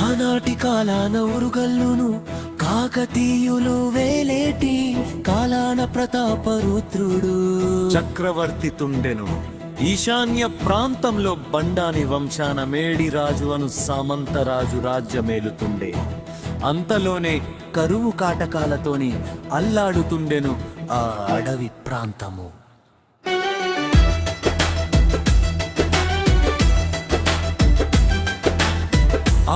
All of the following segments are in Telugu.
ఆనాటి కాలాన ఉరుగల్లును కాకతీయులు వేలేటి కాలాన ప్రతాప రుద్రుడు చక్రవర్తి తుండెను. ఈశాన్య ప్రాంతంలో బండాని వంశాన మేడిరాజు అను సామంతరాజు రాజ్యమేలుతుండే. అంతలోనే కరువు కాటకాలతోని అల్లాడుతుండెను ఆ అడవి ప్రాంతము.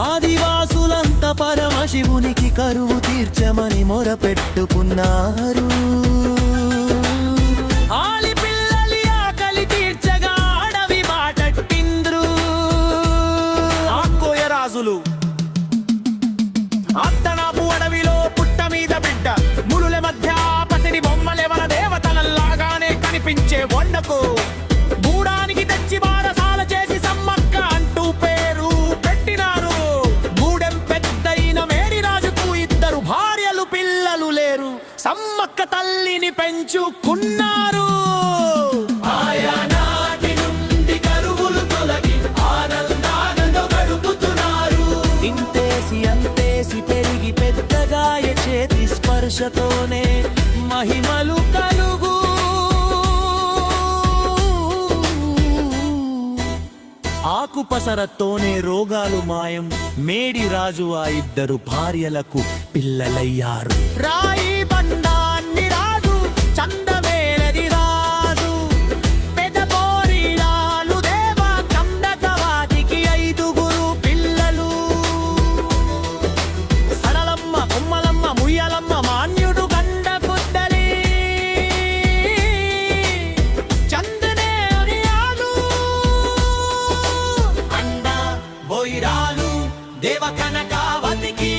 ఆదివాసులంతా పరమశివునికి కరువు తీర్చమని మొరపెట్టుకున్నారు. ఆలిపిల్లలి ఆకలి తీర్చగా అడవి బాటట్టింద్రు. ఆకోయ రాజులు అత్తనాపు అడవిలో పుట్ట మీద బిడ్డ ములుల మధ్య పసిడి బొమ్మలెవర దేవతలలాగానే కనిపించే వండకు గూడానికి తెచ్చి బారసాల చేసి సమ్మక్క అంటూ పేరు పెట్టినారు. గూడెం పెద్దయిన మేడిరాజుకు ఇద్దరు భార్యలు పిల్లలు లేరు. సమ్మక్క తల్లిని పెంచుకున్నారు. ఆయా నాటి నుండి కరువులు తొలగి ఆనందానందో గడుపుతున్నారు. ఇంతేసి అంతేసి పెరిగి పెద్దగాయ చేతి స్పర్శతోనే మహిమలు కలుగు. ఆకుపసరతోనే రోగాలు మాయం. మేడిరాజు ఆ ఇద్దరు భార్యలకు పిల్లలయ్యారు. రాయి బండాన్ని రాజు చందమేలది రాజు పెదపోరిరాలు దేవ కందకవాదికి 5గురు పిల్లలు. సడలమ్మ కొమ్మలమ్మ ముయ్యలమ్మ మాన్యుడు గండ కుద్దలి చందనేరియాలు అండ బోయిరాలు దేవ కనకావతికి